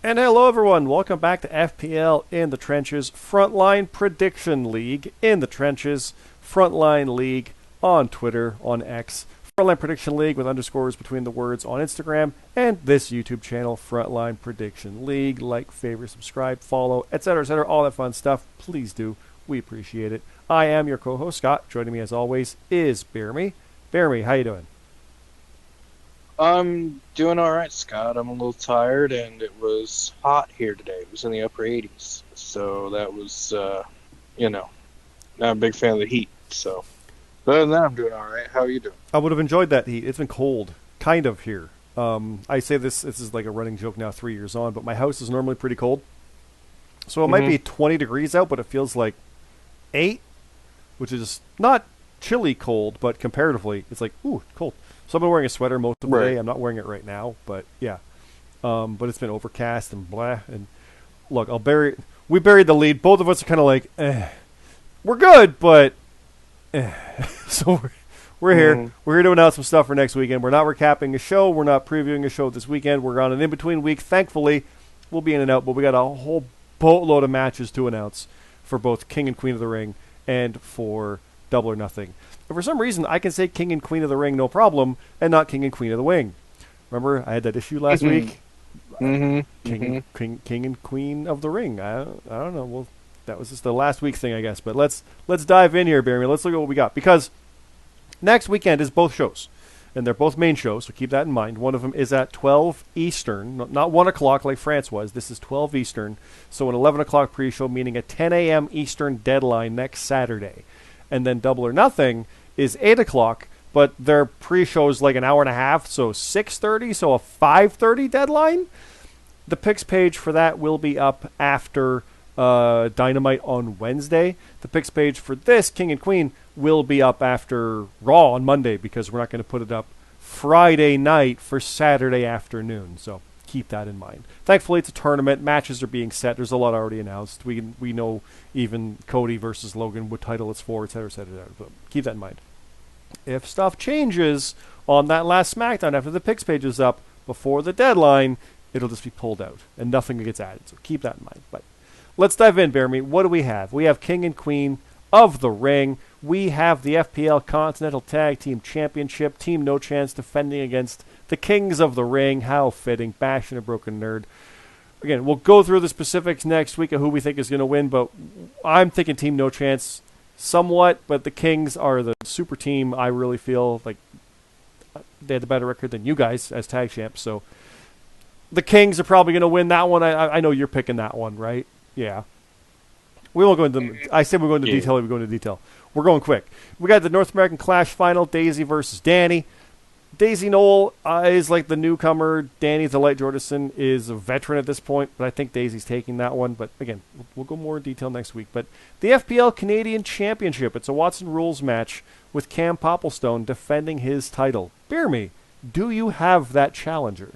And hello, everyone. Welcome back to FPL in the Trenches, Frontline Prediction League in the Trenches, Frontline League on Twitter, on X, Frontline Prediction League with underscores between the words on Instagram, and this YouTube channel, Frontline Prediction League. Like, favorite, subscribe, follow, etc., all that fun stuff. Please do. We appreciate it. I am your co-host, Scott. Joining me, as always, is BeerMe. BeerMe, how you doing? I'm doing all right, Scott. I'm a little tired, and it was hot here today. It was in the upper 80s, so that was, not a big fan of the heat. So, but other than that, I'm doing all right. How are you doing? I would have enjoyed that heat. It's been cold, kind of, here. I say this is like a running joke now 3 years on, but my house is normally pretty cold. So it might be 20 degrees out, but it feels like 8, which is not chilly cold, but comparatively, it's like, ooh, cold. So I've been wearing a sweater most of the day. I'm not wearing it right now, but yeah. But it's been overcast and blah. And look, we buried the lead. Both of us are kind of like, we're good, but so we're here. We're here to announce some stuff for next weekend. We're not recapping a show. We're not previewing a show this weekend. We're on an in-between week. Thankfully, we'll be in and out, but we got a whole boatload of matches to announce for both King and Queen of the Ring and for Double or Nothing. But for some reason, I can say King and Queen of the Ring no problem, and not King and Queen of the Wing. Remember, I had that issue last week. King and Queen of the Ring. I don't know. Well, that was just the last week thing, I guess. But let's dive in here, BeerMe. Let's look at what we got, because next weekend is both shows, and they're both main shows. So keep that in mind. One of them is at 12 Eastern, not 1 o'clock like France was. This is 12 Eastern. So an 11 o'clock pre-show, meaning a 10 a.m. Eastern deadline next Saturday. And then Double or Nothing is 8 o'clock, but their pre-show is like an hour and a half, so 6:30, so a 5:30 deadline. The picks page for that will be up after Dynamite on Wednesday. The picks page for this, King and Queen, will be up after Raw on Monday, because we're not going to put it up Friday night for Saturday afternoon, so keep that in mind. Thankfully, it's a tournament. Matches are being set. There's a lot already announced. We know even Cody versus Logan, what title it's for, etc., etc. But keep that in mind. If stuff changes on that last SmackDown after the picks page is up before the deadline, it'll just be pulled out and nothing gets added. So keep that in mind. But let's dive in, BeerMe. What do we have? We have King and Queen of the Ring. We have the FPL Continental Tag Team Championship. Team No Chance defending against the Kings of the Ring. How fitting. Bash and a Broken Nerd. Again, we'll go through the specifics next week of who we think is going to win, but I'm thinking Team No Chance somewhat, but the Kings are the super team. I really feel like they had the better record than you guys as tag champs, so the Kings are probably going to win that one. I know you're picking that one, right? Yeah. We won't go into. I said we're going to detail. We go into detail. We're going quick. We got the North American Clash final. Daisy versus Danny. Daisy Knoll is like the newcomer. Danny the Light Jordison is a veteran at this point, but I think Daisy's taking that one. But again, we'll go more in detail next week. But the FPL Canadian Championship. It's a Watson rules match with Cam Popplestone defending his title. BeerMe, do you have that challenger?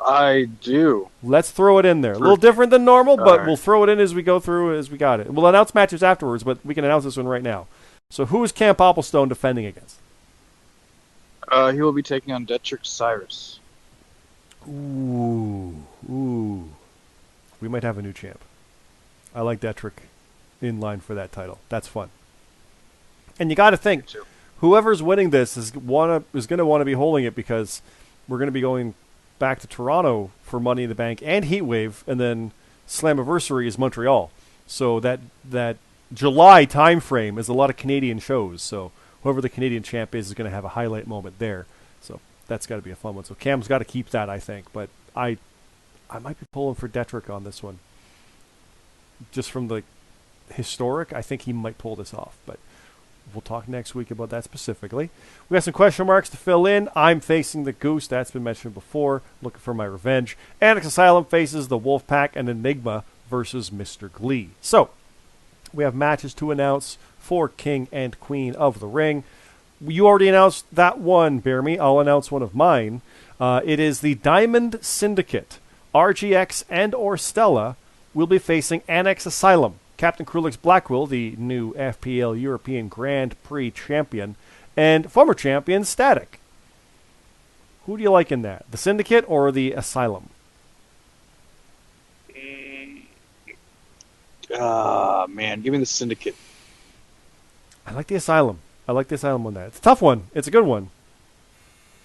I do. Let's throw it in there. A little different than normal, but right. We'll throw it in as we go through as we got it. We'll announce matches afterwards, but we can announce this one right now. So who is Cam Popplestone defending against? He will be taking on Detrick Cyrus. Ooh. We might have a new champ. I like Detrick in line for that title. That's fun. And you got to think, whoever's winning this is going to want to be holding it, because we're going to be going back to Toronto for Money in the Bank and Heatwave, and then Slammiversary is Montreal. So that July time frame is a lot of Canadian shows. So whoever the Canadian champ is going to have a highlight moment there. So that's got to be a fun one. So Cam's got to keep that, I think. But I might be pulling for Detrick on this one. Just from the historic, I think he might pull this off. But we'll talk next week about that specifically. We got some question marks to fill in. I'm facing the Goose. That's been mentioned before. Looking for my revenge. Annex Asylum faces the Wolfpack and Enigma versus Mr. Glee. So we have matches to announce for King and Queen of the Ring. You already announced that one, BeerMe. I'll announce one of mine. It is the Diamond Syndicate. RGX and or Stella will be facing Annex Asylum. Captain Krulix Blackwell, the new FPL European Grand Prix champion, and former champion Static. Who do you like in that? The Syndicate or the Asylum? Man, give me the Syndicate. I like the Asylum. I like the Asylum on that. It's a tough one. It's a good one.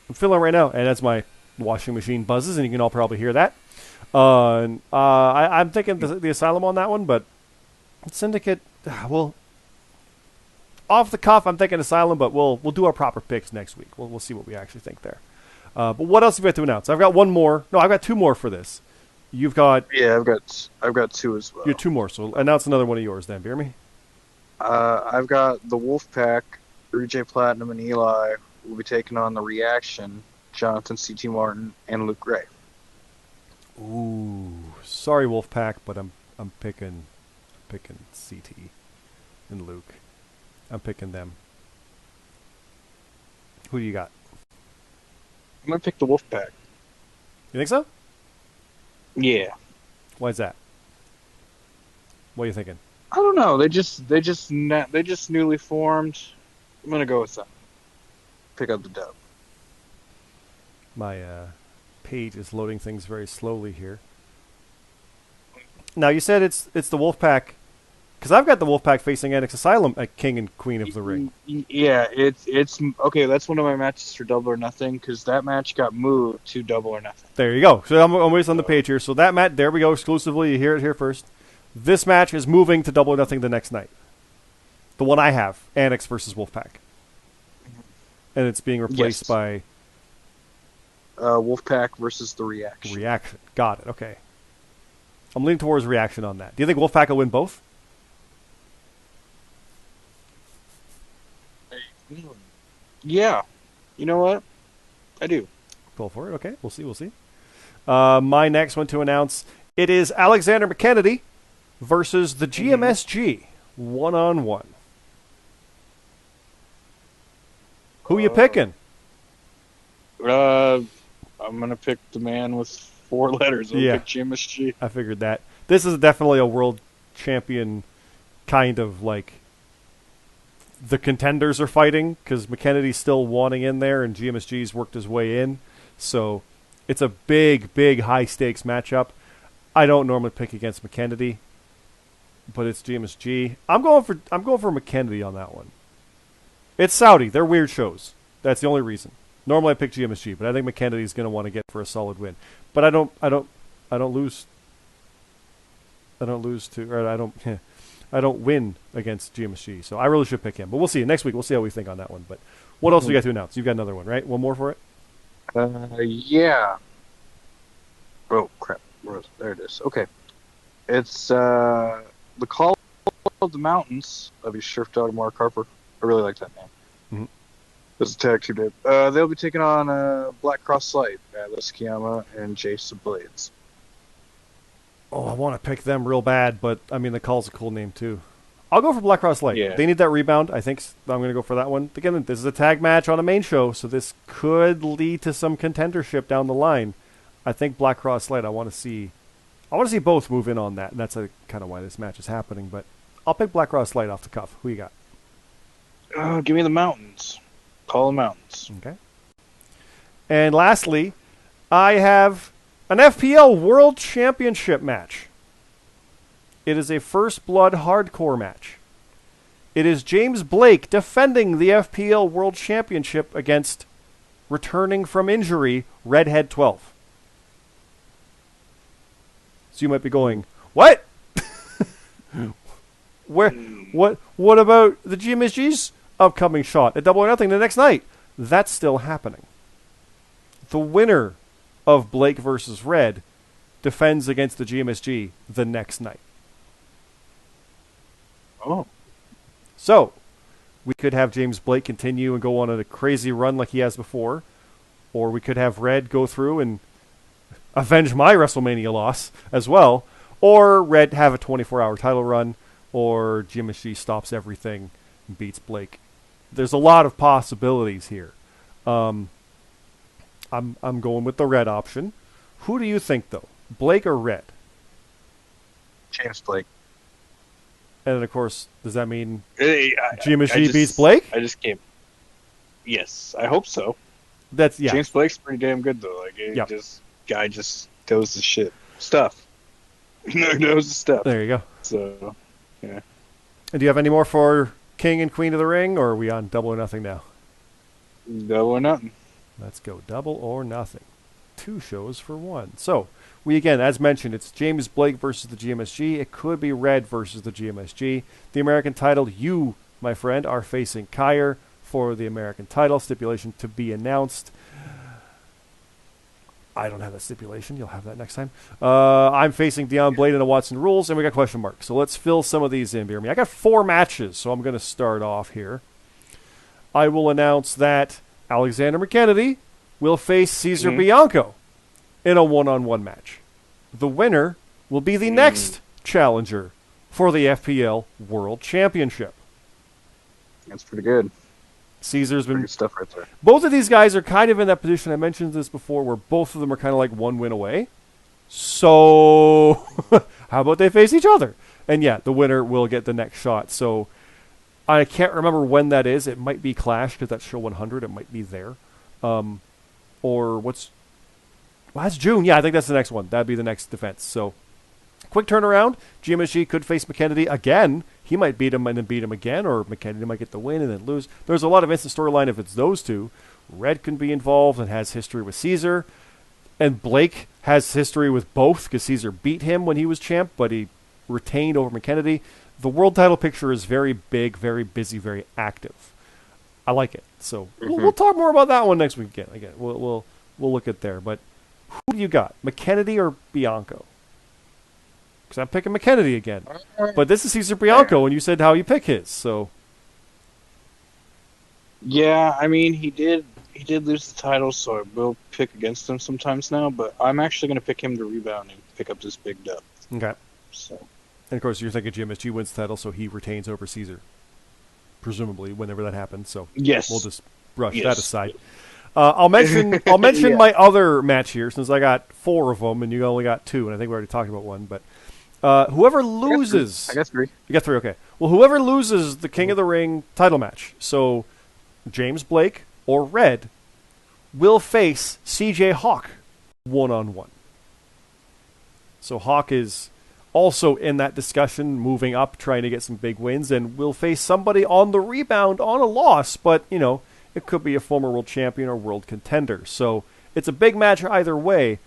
I'm feeling it right now, and that's my washing machine buzzes, and you can all probably hear that. I'm thinking the Asylum on that one, but Syndicate, well, off the cuff, I'm thinking Asylum, but we'll do our proper picks next week. We'll see what we actually think there. But what else have you got to announce? I've got one more. No, I've got two more for this. You've got... Yeah, I've got two as well. You have two more, so announce another one of yours then, BeerMe. I've got the Wolfpack, 3J Platinum and Eli will be taking on the Reaction, Jonathan C.T. Martin, and Luke Gray. Ooh, sorry Wolfpack, but I'm picking CT and Luke. I'm picking them. Who do you got? I'm gonna pick the Wolfpack. You think so? Yeah. Why is that? What are you thinking? I don't know. They just newly formed. I'm gonna go with them. Pick up the dub. My page is loading things very slowly here. Now you said it's the Wolfpack, because I've got the Wolfpack facing Annex Asylum at King and Queen of the Ring. Yeah, it's okay. That's one of my matches for Double or Nothing, because that match got moved to Double or Nothing. There you go. So I'm always on the page here. So that match, there we go, exclusively. You hear it here first. This match is moving to Double or Nothing the next night. The one I have, Annex versus Wolfpack. And it's being replaced by... Wolfpack versus the Reaction. Reaction. Got it. Okay. I'm leaning towards Reaction on that. Do you think Wolfpack will win both? Yeah. You know what? I do. Go for it. Okay. We'll see. My next one to announce, it is Alexander McKennedy versus the GMSG. One-on-one. Who you picking? I'm going to pick the man with 4 letters. I'll pick GMSG. I figured that. This is definitely a world champion kind of like the contenders are fighting, because McKennedy's still wanting in there and GMSG's worked his way in. So it's a big high-stakes matchup. I don't normally pick against McKennedy, but it's GMSG. I'm going for McKennedy on that one. It's Saudi. They're weird shows. That's the only reason. Normally I pick GMSG, but I think McKennedy's going to want to get for a solid win. But I don't lose to, or I don't win against GMSG. So I really should pick him. But we'll see. Next week we'll see how we think on that one. But what else we got to announce? You've got another one, right? One more for it? Yeah. Oh crap. There it is. Okay. It's the Call of the Mountains of your Surf Dog Mark Harper. I really like that name. Mm-hmm. This is a tag team. They'll be taking on Black Cross Light, Atlas Kiyama, and Jason Blades. Oh, I want to pick them real bad, but I mean the Call's a cool name too. I'll go for Black Cross Light. Yeah. They need that rebound. I think I'm going to go for that one. Again, this is a tag match on a main show, so this could lead to some contendership down the line. I think Black Cross Light. I want to see both move in on that, and that's kind of why this match is happening. But I'll pick Black Cross Light off the cuff. Who you got? Give me the Mountains. Call the Mountains. Okay. And lastly, I have an FPL World Championship match. It is a First Blood hardcore match. It is James Blake defending the FPL World Championship against returning from injury Redhead 12. So you might be going, what? What about the GMSG's upcoming shot at Double or Nothing the next night? That's still happening. The winner of Blake versus Red defends against the GMSG the next night. Oh. So, we could have James Blake continue and go on a crazy run like he has before, or we could have Red go through and avenge my WrestleMania loss as well, or Red have a 24-hour title run, or GMSG stops everything and beats Blake. There's a lot of possibilities here. I'm going with the Red option. Who do you think, though? Blake or Red? James Blake. And then, of course, does that mean GMSG GMSG beats Blake? I just can't. Yes, I hope so. That's yeah. James Blake's pretty damn good though. Like, Yep. guy just knows the stuff. knows the stuff. There you go. So, yeah. And do you have any more for King and Queen of the Ring, or are we on double or nothing now? Double or nothing. Let's go double or nothing. 2 shows for 1. So, we again, as mentioned, it's James Blake versus the GMSG. It could be Red versus the GMSG. The American title, you, my friend, are facing Kyer for the American title. Stipulation to be announced. I don't have that stipulation. You'll have that next time. I'm facing Deion Blade in a Watson Rules, and we got question marks. So let's fill some of these in, BeerMe. I got 4 matches, so I'm going to start off here. I will announce that Alexander McKennedy will face Cesar Bianco in a one-on-one match. The winner will be the next challenger for the FPL World Championship. That's pretty good. Caesar's been Pretty good stuff right there. Both of these guys are kind of in that position. I mentioned this before, where both of them are kind of like 1 win away. So, how about they face each other? And yeah, the winner will get the next shot. So, I can't remember when that is. It might be Clash because that's show 100. It might be there. Or what's... Well, that's June. Yeah, I think that's the next one. That'd be the next defense. So, quick turnaround. GMSG could face McKennedy again. He might beat him and then beat him again, or McKennedy might get the win and then lose. There's a lot of instant storyline if it's those two. Red can be involved and has history with Caesar. And Blake has history with both because Caesar beat him when he was champ, but he retained over McKennedy. The world title picture is very big, very busy, very active. I like it. So we'll talk more about that one next week again. We'll look at there. But who do you got, McKennedy or Bianco? Because I'm picking McKennedy again. But this is Cesar Bianco, and you said how you pick his. So yeah, I mean he did lose the title, so I will pick against him sometimes now. But I'm actually going to pick him to rebound and pick up this big dub. Okay. So. And of course, you're thinking GMSG wins the title, so he retains over Caesar, presumably, whenever that happens. So yes, we'll just brush that aside. I'll mention yeah. My other match here, since I got 4 of them and you only got 2, and I think we already talked about one. But whoever loses, I got 3. You got 3. Okay. Well, whoever loses the King of the Ring title match, so James Blake or Red, will face CJ Hawk 1-on-1. So Hawk is also in that discussion, moving up, trying to get some big wins, and will face somebody on the rebound on a loss, but, you know, it could be a former world champion or world contender. So it's a big match either way.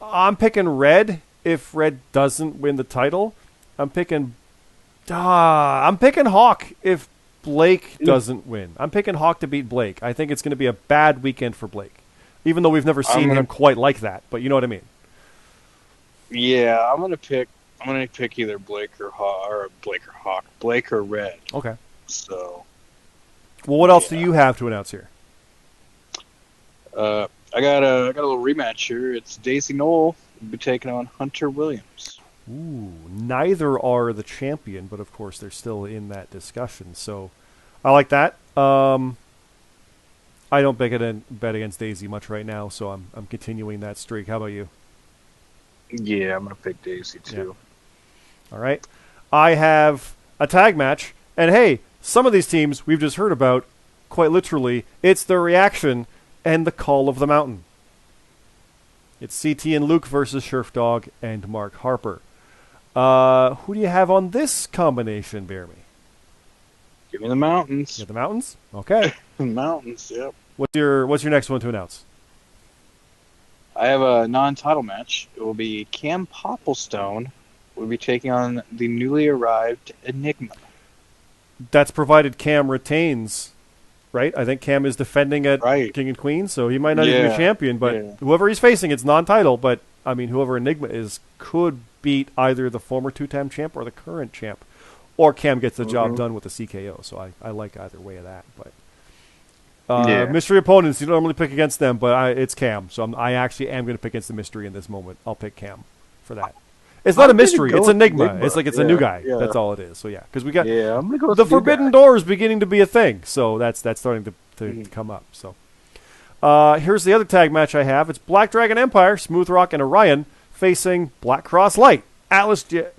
I'm picking Red if Red doesn't win the title. I'm picking Hawk if Blake doesn't win. I'm picking Hawk to beat Blake. I think it's going to be a bad weekend for Blake, even though we've never seen him quite like that. But you know what I mean. Yeah, I'm gonna pick either Blake or Hawk, Blake or Red. Okay. So. Well, what else do you have to announce here? I got a little rematch here. It's Daisy Knoll will be taking on Hunter Williams. Ooh, neither are the champion, but of course they're still in that discussion. So, I like that. I don't bet against Daisy much right now, so I'm continuing that streak. How about you? Yeah, I'm going to pick Daisy, too. Yeah. All right. I have a tag match. And, hey, some of these teams we've just heard about, quite literally, it's the reaction and the call of the mountain. It's CT and Luke versus Sheriff Dog and Mark Harper. Who do you have on this combination, BeerMe? Give me the mountains. You have the mountains? Okay. The mountains, yep. What's your next one to announce? I have a non-title match. It will be Cam Popplestone will be taking on the newly arrived Enigma. That's provided Cam retains, right? I think Cam is defending at King and Queen, so he might not even be champion. But whoever he's facing, it's non-title. But, I mean, whoever Enigma is could beat either the former 2-time champ or the current champ. Or Cam gets the job done with a CKO. So I like either way of that. But mystery opponents, you don't normally pick against them, but it's Cam. So I actually am going to pick against the mystery in this moment. I'll pick Cam for that. It's not a mystery. It's Enigma. It's like it's a new guy. Yeah. That's all it is. So, yeah. Because we got I'm gonna go the Forbidden Door is beginning to be a thing. So that's starting to come up. So here's the other tag match I have. It's Black Dragon Empire, Smooth Rock, and Orion facing Black Cross Light. I almost said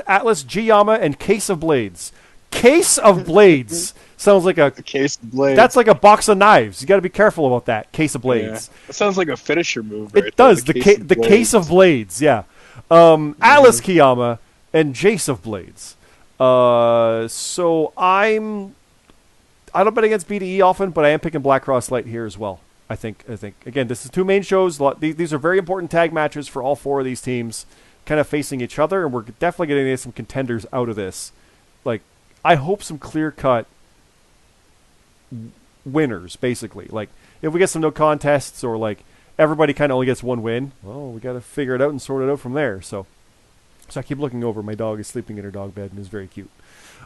Atlas, Giyama, and Case of Blades. case of blades sounds like A case of blades. that's like a box of knives. You got to be careful about that. Case of blades. Yeah. It sounds like a finisher move, right? It does. The case of blades. Yeah. Alice Kiyama and Jace of Blades. So I don't bet against BDE often, but I am picking Black Cross Light here as well. I think again, this is two main shows. These are very important tag matches for all four of these teams, kind of facing each other, and we're definitely going to get some contenders out of this. Like, I hope some clear-cut winners, basically. Like, if we get some no contests or like everybody kind of only gets one win, well, we got to figure it out and sort it out from there. So I keep looking over. My dog is sleeping in her dog bed and is very cute.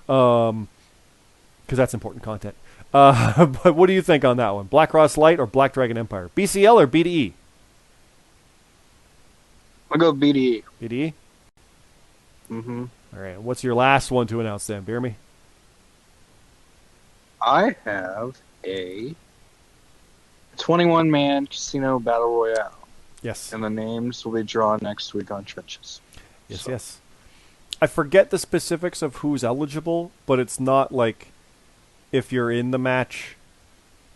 Because that's important content. But what do you think on that one? Black Cross Light or Black Dragon Empire? BCL or BDE? I'll go BDE. BDE? Mm-hmm. All right. What's your last one to announce then, BeerMe? I have a 21-man casino battle royale. Yes. And the names will be drawn next week on Trenches. Yes, yes. I forget the specifics of who's eligible, but it's not like if you're in the match.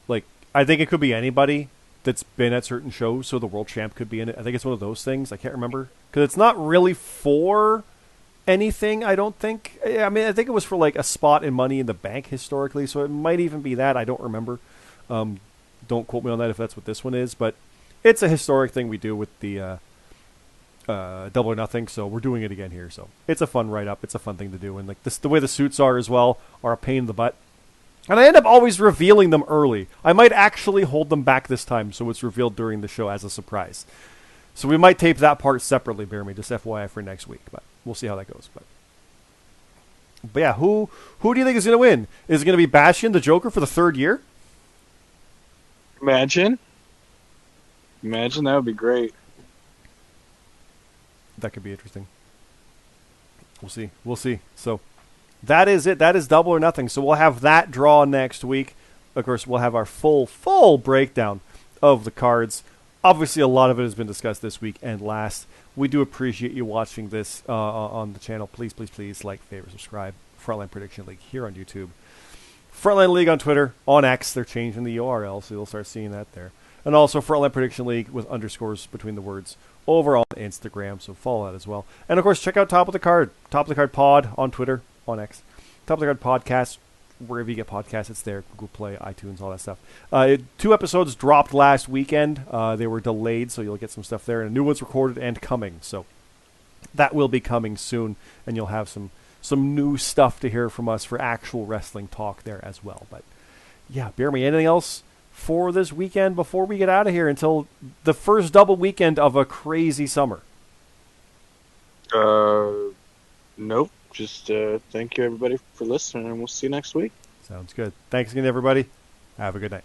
Like, I think it could be anybody that's been at certain shows, so the world champ could be in it. I think it's one of those things. I can't remember. Because it's not really for anything, I don't think. I mean, I think it was for like a spot in Money in the Bank historically, so it might even be that. I don't remember. Don't quote me on that if that's what this one is, but it's a historic thing we do with the Double or Nothing, so we're doing it again here. So it's a fun write-up. It's a fun thing to do, and like this, the way the suits are as well are a pain in the butt. And I end up always revealing them early. I might actually hold them back this time, so it's revealed during the show as a surprise. So we might tape that part separately, BeerMe, just FYI for next week, but we'll see how that goes. But yeah, who do you think is going to win? Is it going to be Bastion, the Joker, for the third year? Imagine that would be great. That could be interesting. We'll see. So that is it. That is Double or Nothing. So we'll have that draw next week. Of course, we'll have our full breakdown of the cards. Obviously, a lot of it has been discussed this week and last. We do appreciate you watching this on the channel. Please like, favorite, subscribe. Frontline Prediction League here on YouTube. Frontline League on Twitter. On X, they're changing the URL, so you'll start seeing that there. And also Frontline Prediction League with underscores between the words over on Instagram, so follow that as well. And of course, check out Top of the Card Pod on Twitter, on X. Top of the Card Podcast, wherever you get podcasts, it's there. Google Play, iTunes, all that stuff. 2 episodes dropped last weekend. They were delayed, so you'll get some stuff there. And a new one's recorded and coming, so that will be coming soon, and you'll have some new stuff to hear from us for actual wrestling talk there as well. But yeah, BeerMe, anything else for this weekend before we get out of here until the first double weekend of a crazy summer? Nope. Just thank you everybody for listening, and we'll see you next week. Sounds good. Thanks again, everybody. Have a good night.